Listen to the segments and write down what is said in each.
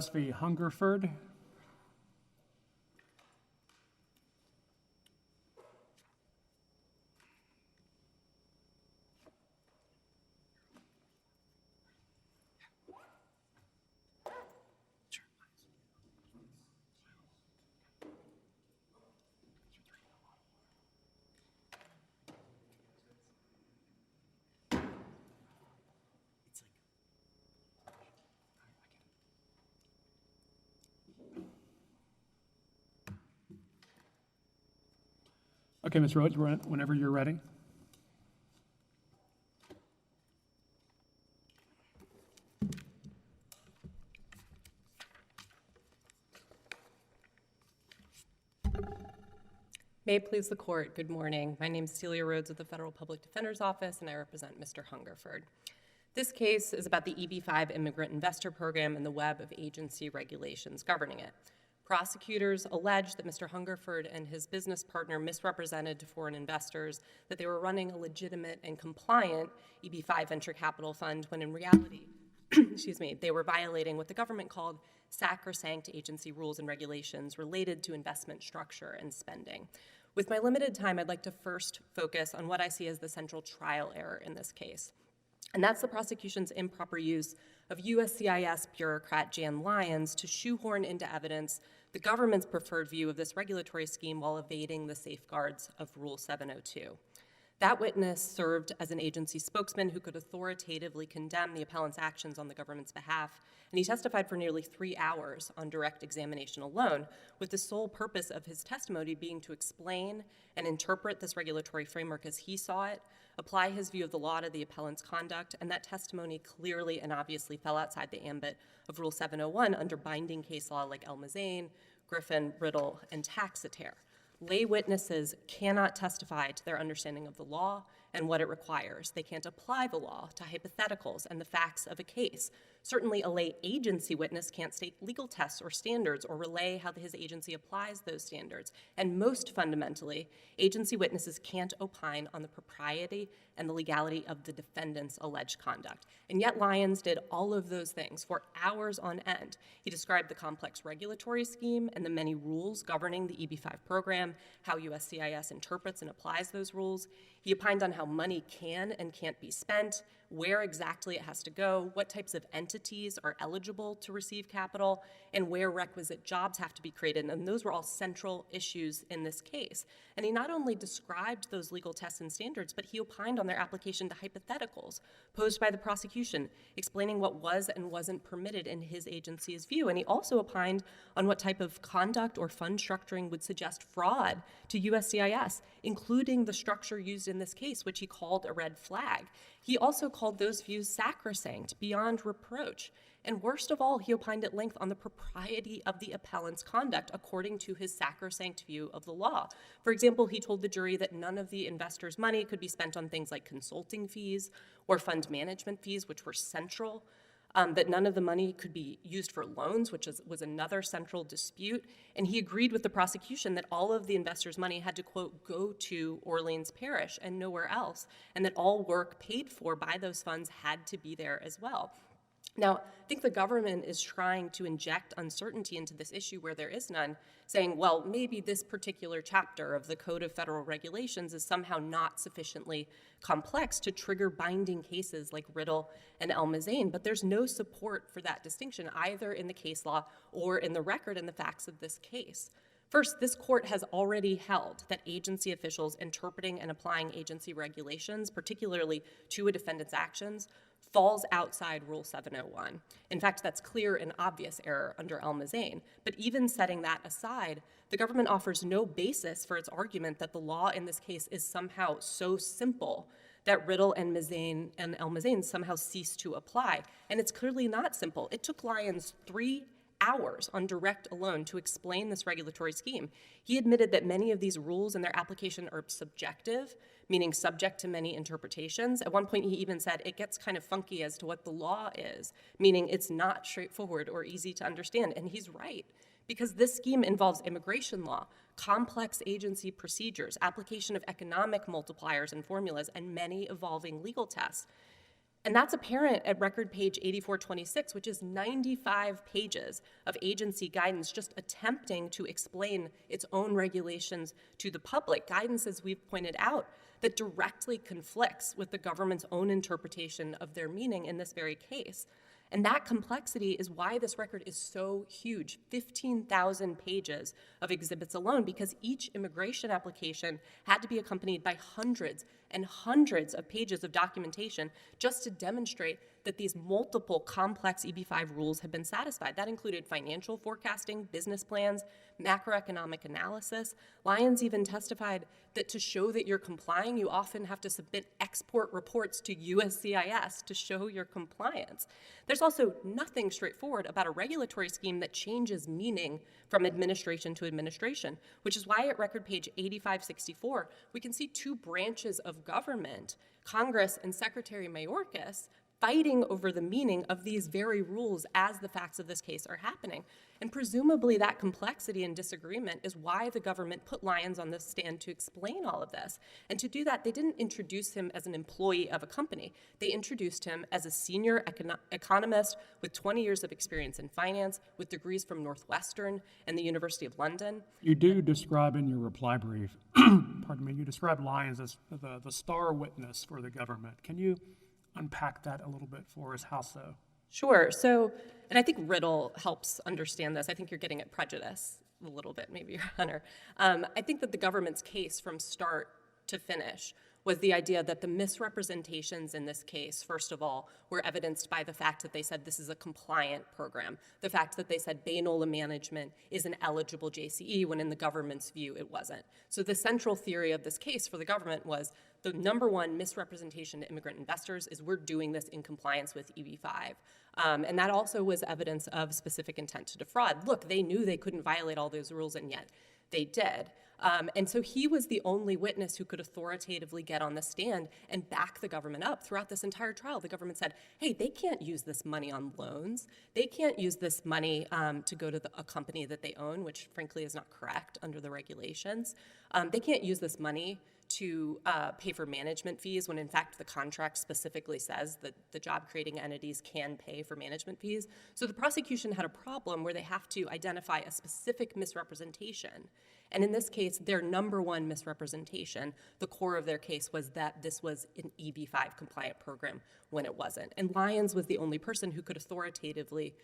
v. Hungerford. Okay, Ms. Rhoads, whenever you're ready. May it please the court, good morning. My name is Celia Rhoads of the Federal Public Defender's Office, and I represent Mr. Hungerford. This case is about the EB-5 Immigrant Investor Program and the web of agency regulations governing it. Prosecutors allege that Mr. Hungerford and his business partner misrepresented to foreign investors that they were running a legitimate and compliant EB-5 venture capital fund when in reality, they were violating what the government called sacrosanct agency rules and regulations related to investment structure and spending. With my limited time, I'd like to first focus on what I see as the central trial error in this case. And that's the prosecution's improper use of USCIS bureaucrat Jan Lyons to shoehorn into evidence the government's preferred view of this regulatory scheme while evading the safeguards of Rule 702. That witness served as an agency spokesman who could authoritatively condemn the appellant's actions on the government's behalf, and he testified for nearly 3 hours on direct examination alone, with the sole purpose of his testimony being to explain and interpret this regulatory framework as he saw it, apply his view of the law to the appellant's conduct, and that testimony clearly and obviously fell outside the ambit of Rule 701 under binding case law like El-Mazain, Griffin, Riddle, and Taxotere. Lay witnesses cannot testify to their understanding of the law and what it requires. They can't apply the law to hypotheticals and the facts of a case. Certainly, a lay agency witness can't state legal tests or standards or relay how his agency applies those standards. And most fundamentally, agency witnesses can't opine on the propriety and the legality of the defendant's alleged conduct. And yet Lyons did all of those things for hours on end. He described the complex regulatory scheme and the many rules governing the EB-5 program, how USCIS interprets and applies those rules. He opined on how money can and can't be spent, where exactly it has to go, what types of entities are eligible to receive capital, and where requisite jobs have to be created. And those were all central issues in this case. And he not only described those legal tests and standards, but he opined on their application to hypotheticals posed by the prosecution, explaining what was and wasn't permitted in his agency's view. And he also opined on what type of conduct or fund structuring would suggest fraud to USCIS, including the structure used in this case, which he called a red flag. He also called those views sacrosanct, beyond reproach. And worst of all, he opined at length on the propriety of the appellant's conduct according to his sacrosanct view of the law. For example, he told the jury that none of the investors' money could be spent on things like consulting fees or fund management fees, which were central, that none of the money could be used for loans, which was another central dispute. And he agreed with the prosecution that all of the investors' money had to, quote, go to Orleans Parish and nowhere else, and that all work paid for by those funds had to be there as well. Now, I think the government is trying to inject uncertainty into this issue where there is none, saying, well, maybe this particular chapter of the Code of Federal Regulations is somehow not sufficiently complex to trigger binding cases like Riddle and El-Mazain, but there's no support for that distinction either in the case law or in the record and the facts of this case. First, this court has already held that agency officials interpreting and applying agency regulations, particularly to a defendant's actions, falls outside Rule 701. In fact, that's clear and obvious error under El-Mazain. But even setting that aside, the government offers no basis for its argument that the law in this case is somehow so simple that Riddle and El-Mazain somehow cease to apply. And it's clearly not simple. It took Lyons 3 hours on direct alone to explain this regulatory scheme. He admitted that many of these rules and their application are subjective, meaning subject to many interpretations. At one point, he even said it gets kind of funky as to what the law is, meaning it's not straightforward or easy to understand. And he's right, because this scheme involves immigration law, complex agency procedures, application of economic multipliers and formulas, and many evolving legal tests. And that's apparent at record page 8426, which is 95 pages of agency guidance just attempting to explain its own regulations to the public. Guidance, as we've pointed out, that directly conflicts with the government's own interpretation of their meaning in this very case. And that complexity is why this record is so huge, 15,000 pages of exhibits alone, because each immigration application had to be accompanied by hundreds and hundreds of pages of documentation just to demonstrate that these multiple complex EB-5 rules had been satisfied. That included financial forecasting, business plans, macroeconomic analysis. Lyons even testified that to show that you're complying, you often have to submit export reports to USCIS to show your compliance. There's also nothing straightforward about a regulatory scheme that changes meaning from administration to administration, which is why at record page 8564, we can see two branches of government, Congress and Secretary Mayorkas, fighting over the meaning of these very rules as the facts of this case are happening. And presumably that complexity and disagreement is why the government put Lyons on the stand to explain all of this. And to do that, they didn't introduce him as an employee of a company. They introduced him as a senior economist with 20 years of experience in finance, with degrees from Northwestern and the University of London. You do describe in your reply brief, pardon me, you describe Lyons as the star witness for the government. Can you unpack that a little bit for us? How so? Sure. So, and I think Riddle helps understand this. I think you're getting at prejudice a little bit, maybe, Your Honor. I think that the government's case from start to finish was the idea that the misrepresentations in this case, first of all, were evidenced by the fact that they said this is a compliant program, the fact that they said Bainola management is an eligible JCE when in the government's view it wasn't. So the central theory of this case for the government was the number one misrepresentation to immigrant investors is we're doing this in compliance with EB-5. And that also was evidence of specific intent to defraud. Look, they knew they couldn't violate all those rules, and yet they did. And so he was the only witness who could authoritatively get on the stand and back the government up. Throughout this entire trial, the government said, hey, they can't use this money on loans. They can't use this money to go to a company that they own, which frankly is not correct under the regulations. They can't use this money to pay for management fees when in fact the contract specifically says that the job-creating entities can pay for management fees. So the prosecution had a problem where they have to identify a specific misrepresentation. And in this case, their number one misrepresentation, the core of their case was that this was an EB-5 compliant program when it wasn't. And Lyons was the only person who could authoritatively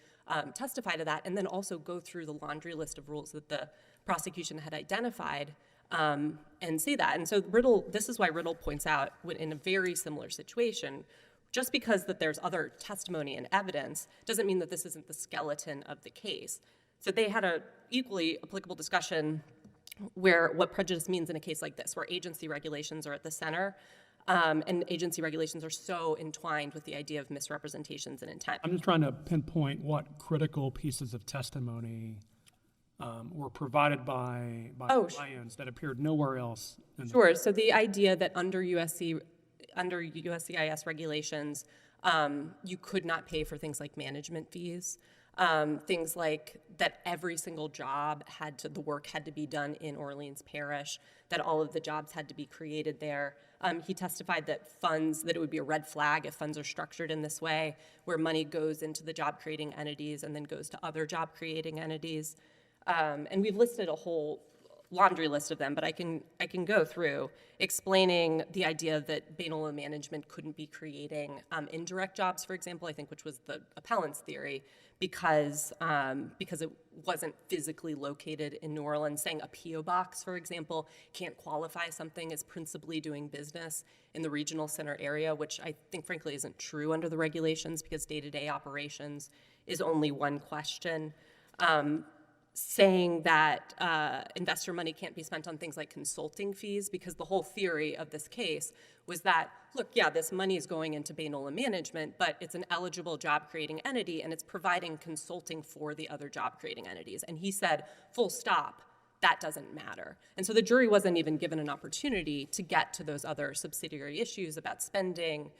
testify to that and then also go through the laundry list of rules that the prosecution had identified and say that. And so this is why Riddle points out in a very similar situation, just because that there's other testimony and evidence doesn't mean that this isn't the skeleton of the case. So they had a equally applicable discussion where what prejudice means in a case like this, where agency regulations are at the center, and agency regulations are so entwined with the idea of misrepresentations and intent. I'm just trying to pinpoint what critical pieces of testimony were provided by Lyons that appeared nowhere else. Sure. So the idea that under USCIS regulations, you could not pay for things like management fees, things like that every single job the work had to be done in Orleans Parish, that all of the jobs had to be created there. He testified that it would be a red flag if funds are structured in this way, where money goes into the job-creating entities and then goes to other job-creating entities. And we've listed a whole laundry list of them, but I can go through explaining the idea that Bainola management couldn't be creating indirect jobs, for example, I think, which was the appellant's theory, because it wasn't physically located in New Orleans. Saying a P.O. box, for example, can't qualify something as principally doing business in the regional center area, which I think, frankly, isn't true under the regulations because day-to-day operations is only one question. Saying that investor money can't be spent on things like consulting fees, because the whole theory of this case was that, look, yeah, this money is going into Bainola management, but it's an eligible job-creating entity, and it's providing consulting for the other job-creating entities. And he said, full stop, that doesn't matter. And so the jury wasn't even given an opportunity to get to those other subsidiary issues about spending,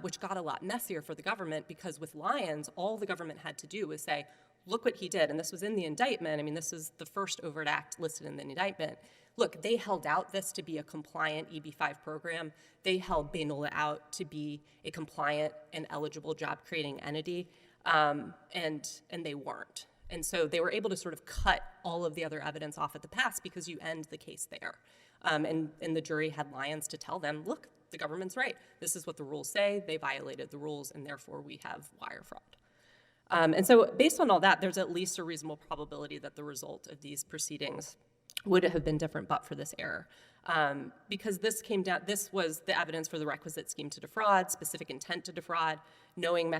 which got a lot messier for the government, because with Lyons, all the government had to do was say, look what he did, and this was in the indictment. I mean, this is the first overt act listed in the indictment. Look, they held out this to be a compliant EB-5 program. They held Bainola out to be a compliant and eligible job-creating entity, and they weren't. And so they were able to sort of cut all of the other evidence off at the pass because you end the case there. And the jury had Lyons to tell them, look, the government's right. This is what the rules say. They violated the rules, and therefore we have wire fraud. And so based on all that, there's at least a reasonable probability that the result of these proceedings would have been different but for this error. Because this was the evidence for the requisite scheme to defraud, specific intent to defraud, knowing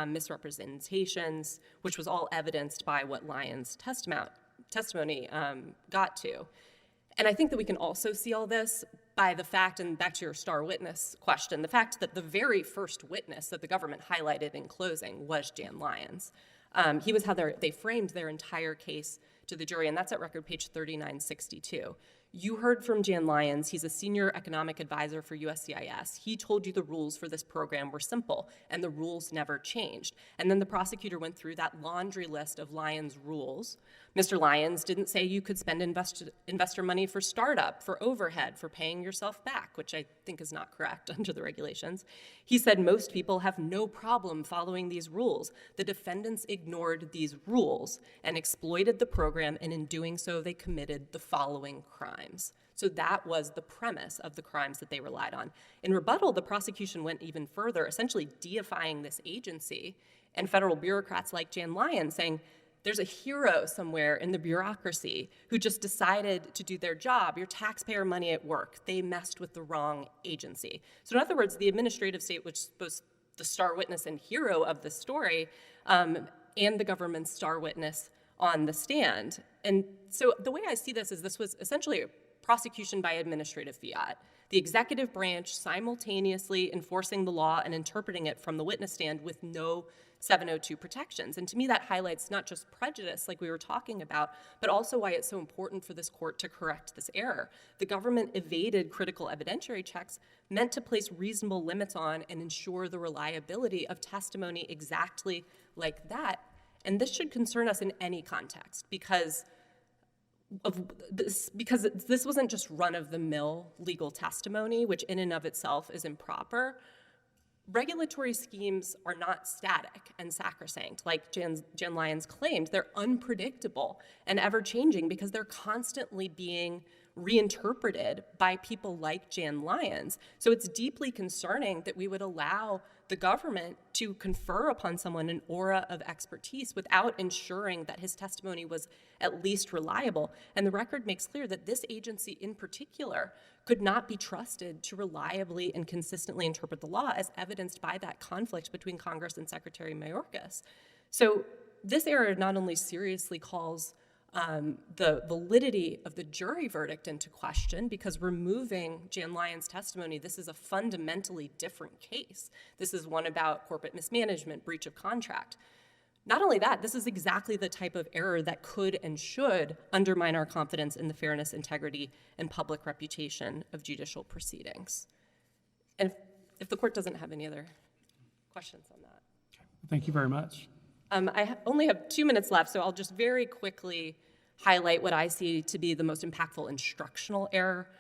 misrepresentations, which was all evidenced by what Lyons' testimony got to. And I think that we can also see all this by the fact, and back to your star witness question, the fact that the very first witness that the government highlighted in closing was Jan Lyons. He was how they framed their entire case to the jury, and that's at record page 3962. You heard from Jan Lyons. He's a senior economic advisor for USCIS. He told you the rules for this program were simple, and the rules never changed. And then the prosecutor went through that laundry list of Lyons' rules. Mr. Lyons didn't say you could spend investor money for startup, for overhead, for paying yourself back, which I think is not correct under the regulations. He said most people have no problem following these rules. The defendants ignored these rules and exploited the program, and in doing so, they committed the following crimes. So that was the premise of the crimes that they relied on. In rebuttal, the prosecution went even further, essentially deifying this agency and federal bureaucrats like Jan Lyons, saying, there's a hero somewhere in the bureaucracy who just decided to do their job, your taxpayer money at work. They messed with the wrong agency. So in other words, the administrative state, which is both the star witness and hero of the story, and the government's star witness on the stand. And so the way I see this is this was essentially a prosecution by administrative fiat. The executive branch simultaneously enforcing the law and interpreting it from the witness stand with no 702 protections. And to me, that highlights not just prejudice, like we were talking about, but also why it's so important for this court to correct this error. The government evaded critical evidentiary checks meant to place reasonable limits on and ensure the reliability of testimony exactly like that. And this should concern us in any context because this wasn't just run-of-the-mill legal testimony, which in and of itself is improper. Regulatory schemes are not static and sacrosanct, like Jan Lyons claimed. They're unpredictable and ever-changing because they're constantly being reinterpreted by people like Jan Lyons. So it's deeply concerning that we would allow the government to confer upon someone an aura of expertise without ensuring that his testimony was at least reliable. And the record makes clear that this agency in particular could not be trusted to reliably and consistently interpret the law, as evidenced by that conflict between Congress and Secretary Mayorkas. So this error not only seriously calls the validity of the jury verdict into question, because removing Jan Lyons' testimony, this is a fundamentally different case. This is one about corporate mismanagement, breach of contract. Not only that, this is exactly the type of error that could and should undermine our confidence in the fairness, integrity, and public reputation of judicial proceedings. And if the court doesn't have any other questions on that. Thank you very much. I only have 2 minutes left, so I'll just very quickly highlight what I see to be the most impactful instructional error,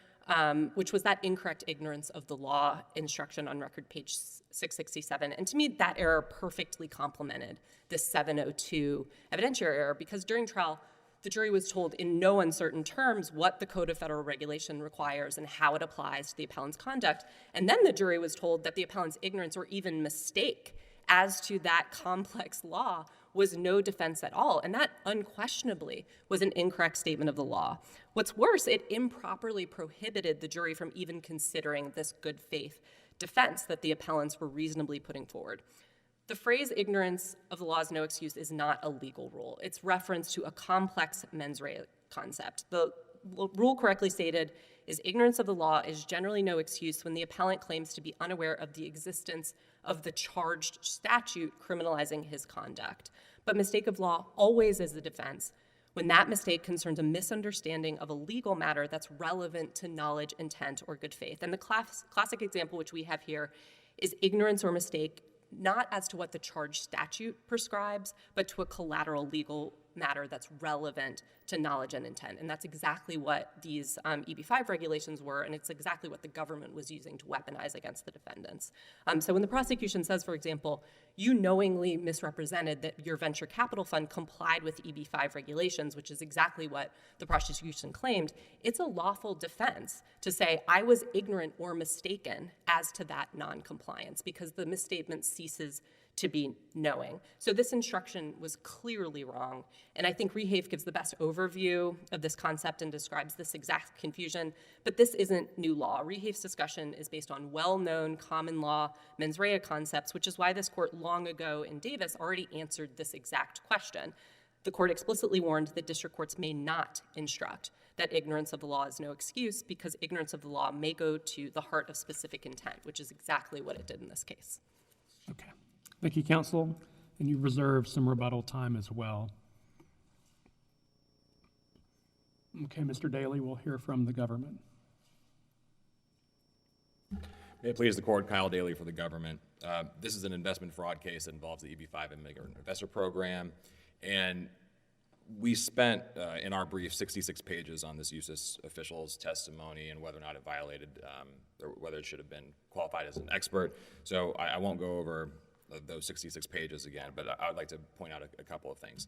which was that incorrect ignorance of the law instruction on record page 667. And to me, that error perfectly complemented this 702 evidentiary error, because during trial, the jury was told in no uncertain terms what the Code of Federal Regulation requires and how it applies to the appellant's conduct. And then the jury was told that the appellant's ignorance or even mistake as to that complex law was no defense at all. And that unquestionably was an incorrect statement of the law. What's worse, it improperly prohibited the jury from even considering this good faith defense that the appellants were reasonably putting forward. The phrase ignorance of the law is no excuse is not a legal rule. It's reference to a complex mens rea concept. The rule correctly stated is ignorance of the law is generally no excuse when the appellant claims to be unaware of the existence of the charged statute criminalizing his conduct. But mistake of law always is the defense when that mistake concerns a misunderstanding of a legal matter that's relevant to knowledge, intent, or good faith. And the classic example which we have here is ignorance or mistake not as to what the charge statute prescribes, but to a collateral legal matter that's relevant to knowledge and intent. And that's exactly what these EB-5 regulations were, and it's exactly what the government was using to weaponize against the defendants. So when the prosecution says, for example, you knowingly misrepresented that your venture capital fund complied with EB-5 regulations, which is exactly what the prosecution claimed, it's a lawful defense to say, I was ignorant or mistaken as to that non-compliance, because the misstatement ceases to be knowing. So this instruction was clearly wrong, and I think Rehave gives the best overview of this concept and describes this exact confusion, but this isn't new law. Rehave's discussion is based on well-known common law mens rea concepts, which is why this court long ago in Davis already answered this exact question. The court explicitly warned that district courts may not instruct that ignorance of the law is no excuse, because ignorance of the law may go to the heart of specific intent, which is exactly what it did in this case. Okay. Thank you, counsel. And you reserve some rebuttal time as well. Okay, Mr. Daly, we'll hear from the government. May it please the court, Kyle Daly for the government. This is an investment fraud case that involves the EB-5 Immigrant Investor Program, and we spent, in our brief, 66 pages on this USIS official's testimony and whether or not it violated, or whether it should have been qualified as an expert. So I won't go over those 66 pages again, but I would like to point out a couple of things.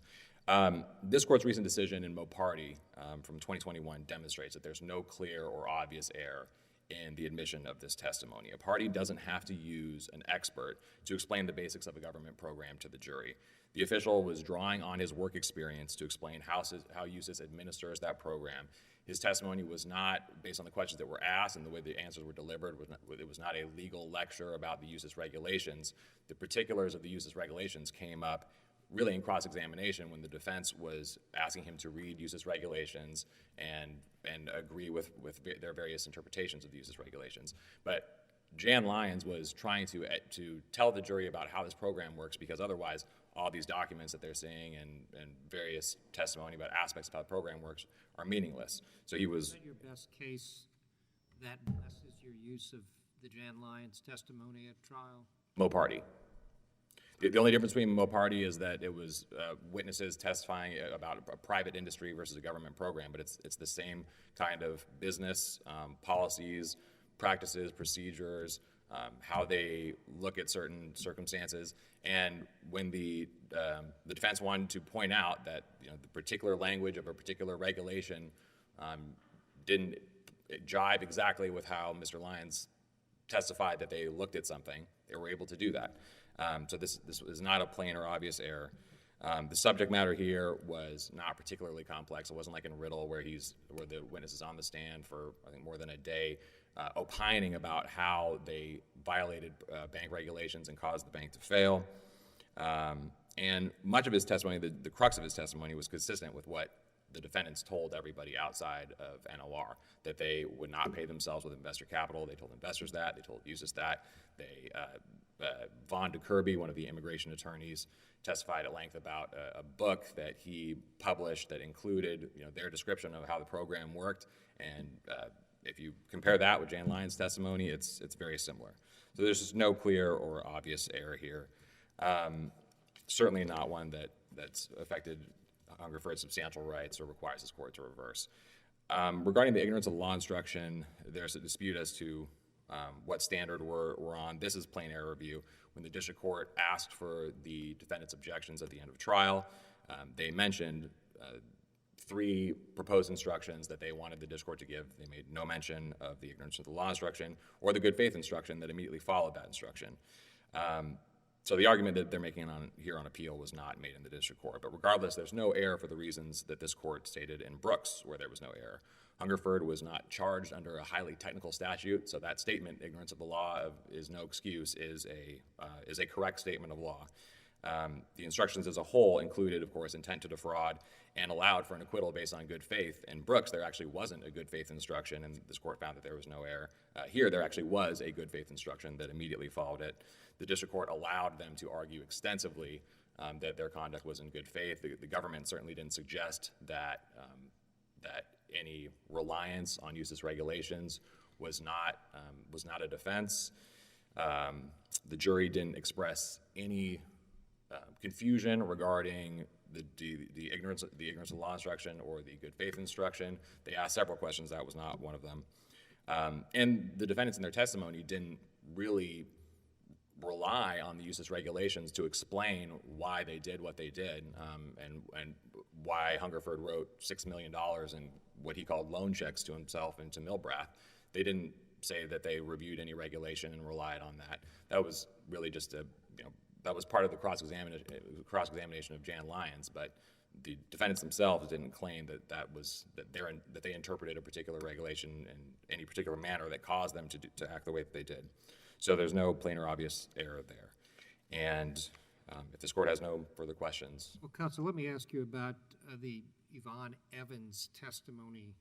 This court's recent decision in Moparty from 2021 demonstrates that there's no clear or obvious error in the admission of this testimony. A party doesn't have to use an expert to explain the basics of a government program to the jury. The official was drawing on his work experience to explain how USIS administers that program. His testimony was not based on the questions that were asked and the way the answers were delivered. It was not a legal lecture about the USIS regulations. The particulars of the USIS regulations came up really in cross-examination when the defense was asking him to read USIS regulations and agree with their various interpretations of the USIS regulations. But Jan Lyons was trying to tell the jury about how this program works, because otherwise all these documents that they're seeing and various testimony about aspects of how the program works are meaningless. So he was... Is that your best case that blesses your use of the Jan Lyons testimony at trial? Moparty. The only difference between Moparty is that it was witnesses testifying about a private industry versus a government program, but it's the same kind of business, policies, practices, procedures, how they look at certain circumstances. And when the defense wanted to point out that the particular language of a particular regulation didn't jive exactly with how Mr. Lyons testified that they looked at something, they were able to do that. So this is not a plain or obvious error. The subject matter here was not particularly complex. It wasn't like in Riddle where the witness is on the stand for, I think, more than a day, opining about how they violated bank regulations and caused the bank to fail. And much of his testimony, the crux of his testimony, was consistent with what the defendants told everybody outside of NOR, that they would not pay themselves with investor capital. They told investors that. They told USIS that. Vaughn DeKirby, one of the immigration attorneys, testified at length about a book that he published that included their description of how the program worked. And if you compare that with Jan Lyons' testimony, it's very similar. So there's just no clear or obvious error here. Certainly not one that's affected Hungerford's substantial rights or requires this court to reverse. Regarding the ignorance of the law instruction, there's a dispute as to what standard we're on. This is plain error review. When the district court asked for the defendant's objections at the end of trial, they mentioned 3 proposed instructions that they wanted the district court to give. They made no mention of the ignorance of the law instruction or the good faith instruction that immediately followed that instruction. So the argument that they're making here on appeal was not made in the district court. But regardless, there's no error for the reasons that this court stated in Brooks, where there was no error. Hungerford was not charged under a highly technical statute, so that statement, ignorance of the law is no excuse, is a correct statement of law. The instructions as a whole included, of course, intent to defraud and allowed for an acquittal based on good faith. In Brooks, there actually wasn't a good faith instruction, and this court found that there was no error. Here, there actually was a good faith instruction that immediately followed it. The district court allowed them to argue extensively that their conduct was in good faith. The government certainly didn't suggest that any reliance on USIS regulations was not a defense. The jury didn't express any confusion regarding the ignorance of the law instruction or the good faith instruction. They asked several questions. That was not one of them. And the defendants in their testimony didn't really rely on the USIS regulations to explain why they did what they did, and why Hungerford wrote $6 million in what he called loan checks to himself and to Milbrath. They didn't say that they reviewed any regulation and relied on that. That was really just that was part of the cross-examination of Jan Lyons, but the defendants themselves didn't claim that they interpreted a particular regulation in any particular manner that caused them to act the way that they did. So there's no plain or obvious error there. And if this court has no further questions. Well, Counsel, let me ask you about the Yvonne Evans testimony.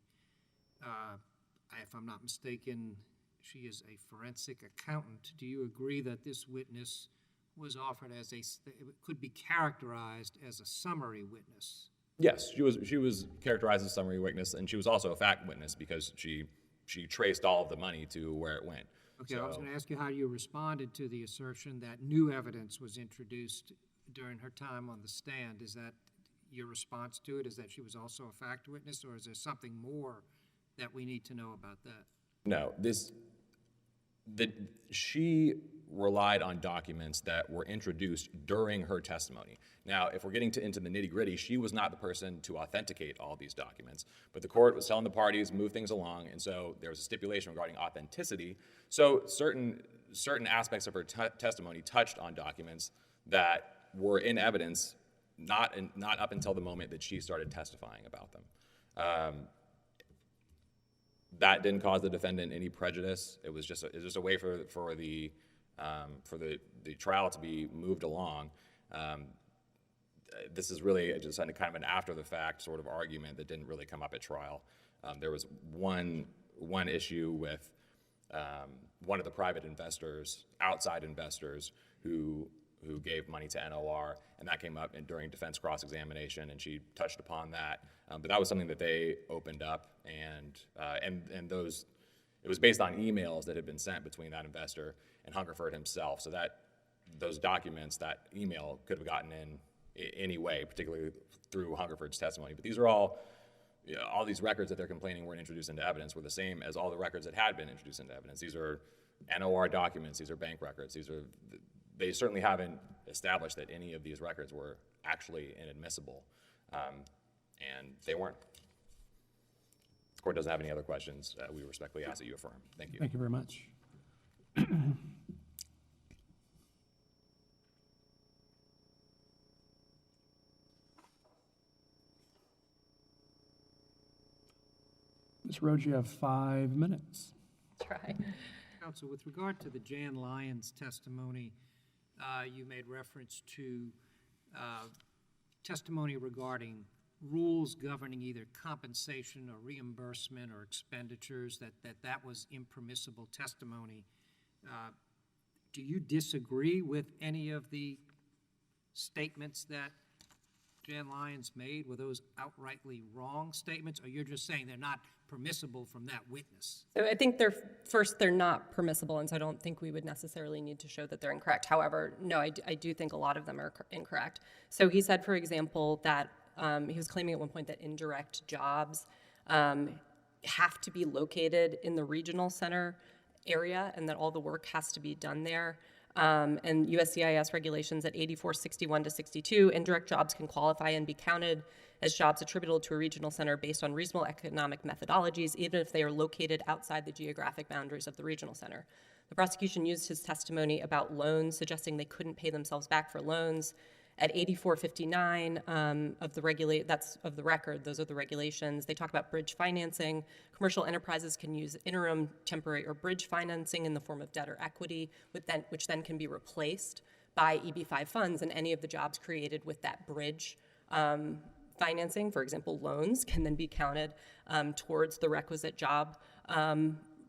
If I'm not mistaken, she is a forensic accountant. Do you agree that this witness was offered could be characterized as a summary witness? Yes, she was characterized as a summary witness, and she was also a fact witness because she traced all of the money to where it went. Okay, So, I was going to ask you how you responded to the assertion that new evidence was introduced during her time on the stand. Is that your response to it? Is that she was also a fact witness, or is there something more that we need to know about that? No, she relied on documents that were introduced during her testimony. Now, if we're getting into the nitty-gritty, she was not the person to authenticate all these documents, but the court was telling the parties, move things along, and so there was a stipulation regarding authenticity. So certain aspects of her testimony touched on documents that were in evidence, not up until the moment that she started testifying about them. That didn't cause the defendant any prejudice. It was just a way for the trial to be moved along. This is really just kind of an after-the-fact sort of argument that didn't really come up at trial. There was one issue with one of the private investors, outside investors, who gave money to NOR, and that came up during defense cross-examination, and she touched upon that. But that was something that they opened up, and it was based on emails that had been sent between that investor and Hungerford himself. So that those documents, that email, could have gotten in any way, particularly through Hungerford's testimony. But these are all these records that they're complaining weren't introduced into evidence were the same as all the records that had been introduced into evidence. These are NOR documents. These are bank records. They certainly haven't established that any of these records were actually inadmissible, and they weren't. The court doesn't have any other questions. We respectfully ask that you affirm. Thank you. Thank you very much. Ms. Rhoads, you have 5 minutes. Try. Counsel, with regard to the Jan Lyons testimony, you made reference to testimony regarding rules governing either compensation or reimbursement or expenditures, that was impermissible testimony. Do you disagree with any of the statements that Jan Lyons made? Were those outrightly wrong statements, or you're just saying they're not permissible from that witness? So I think they're not permissible, and so I don't think we would necessarily need to show that they're incorrect. However, no, I do think a lot of them are incorrect. So he said, for example, that he was claiming at one point that indirect jobs have to be located in the regional center area and that all the work has to be done there. And USCIS regulations at 8461 to 62, indirect jobs can qualify and be counted as jobs attributable to a regional center based on reasonable economic methodologies, even if they are located outside the geographic boundaries of the regional center. The prosecution used his testimony about loans, suggesting they couldn't pay themselves back for loans. At 8459 of the record, those are the regulations. They talk about bridge financing. Commercial enterprises can use interim, temporary, or bridge financing in the form of debt or equity, which then can be replaced by EB-5 funds, and any of the jobs created with that bridge financing, for example, loans, can then be counted towards the requisite job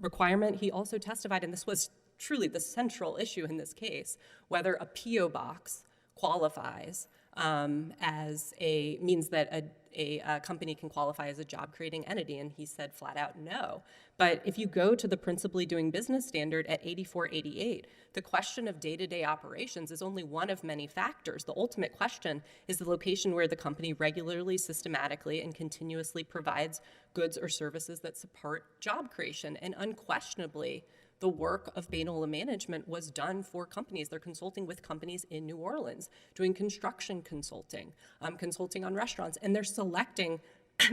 requirement. He also testified, and this was truly the central issue in this case, whether a P.O. box qualifies means that a company can qualify as a job-creating entity, and he said flat out no. But if you go to the principally doing business standard at 8488, the question of day-to-day operations is only one of many factors. The ultimate question is the location where the company regularly, systematically, and continuously provides goods or services that support job creation. And unquestionably, the work of Bain Management was done for companies. They're consulting with companies in New Orleans, doing construction consulting, consulting on restaurants, and they're selecting,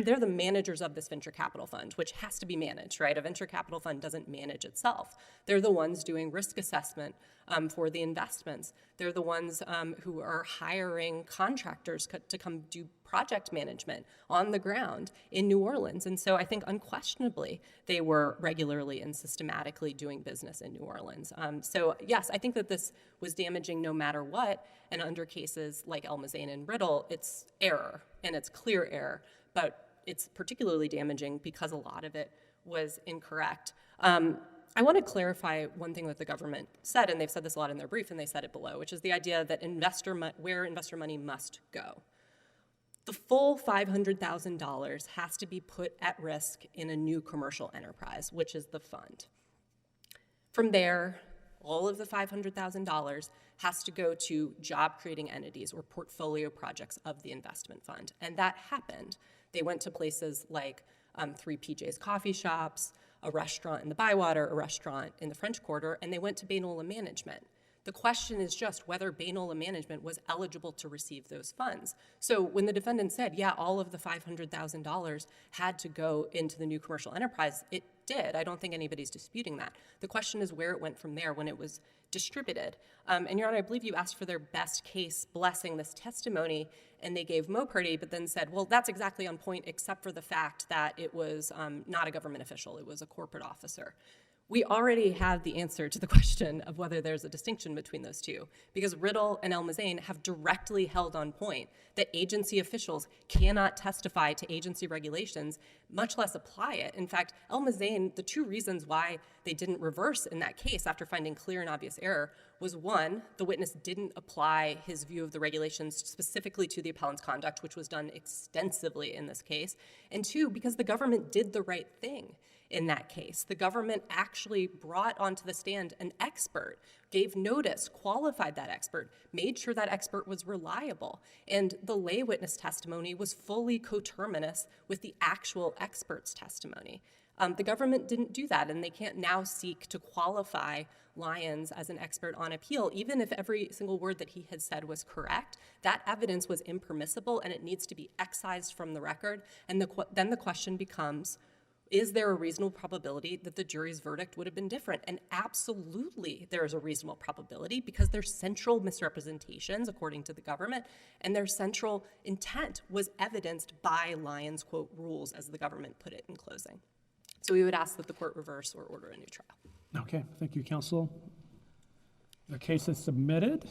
they're the managers of this venture capital fund, which has to be managed, right? A venture capital fund doesn't manage itself. They're the ones doing risk assessment for the investments. They're the ones who are hiring contractors to come do project management on the ground in New Orleans. And so I think unquestionably they were regularly and systematically doing business in New Orleans. So yes, I think that this was damaging no matter what. And under cases like Elmazane and Riddle, it's error, and it's clear error. But it's particularly damaging because a lot of it was incorrect. I want to clarify one thing that the government said, and they've said this a lot in their brief, and they said it below, which is the idea that where investor money must go. The full $500,000 has to be put at risk in a new commercial enterprise, which is the fund. From there, all of the $500,000 has to go to job-creating entities or portfolio projects of the investment fund, and that happened. They went to places like 3 PJ's coffee shops, a restaurant in the Bywater, a restaurant in the French Quarter, and they went to Bain Management. The question is just whether Bain Management was eligible to receive those funds. So when the defendant said, yeah, all of the $500,000 had to go into the new commercial enterprise, it did. I don't think anybody's disputing that. The question is where it went from there when it was distributed. And Your Honor, I believe you asked for their best case blessing this testimony, and they gave Moparty, but then said, well, that's exactly on point except for the fact that it was not a government official, it was a corporate officer. We already have the answer to the question of whether there's a distinction between those two, because Riddle and Elmazane have directly held on point that agency officials cannot testify to agency regulations, much less apply it. In fact, Elmazane, the 2 reasons why they didn't reverse in that case after finding clear and obvious error was 1, the witness didn't apply his view of the regulations specifically to the appellant's conduct, which was done extensively in this case, and 2, because the government did the right thing. In that case, the government actually brought onto the stand an expert, gave notice, qualified that expert, made sure that expert was reliable, and the lay witness testimony was fully coterminous with the actual expert's testimony. The government didn't do that, and they can't now seek to qualify Lyons as an expert on appeal, even if every single word that he had said was correct. That evidence was impermissible, and it needs to be excised from the record, and then the question becomes, is there a reasonable probability that the jury's verdict would have been different? And absolutely there is a reasonable probability because their central misrepresentations, according to the government, and their central intent was evidenced by Lyons' quote rules, as the government put it in closing. So we would ask that the court reverse or order a new trial. Okay, thank you, counsel. The case is submitted.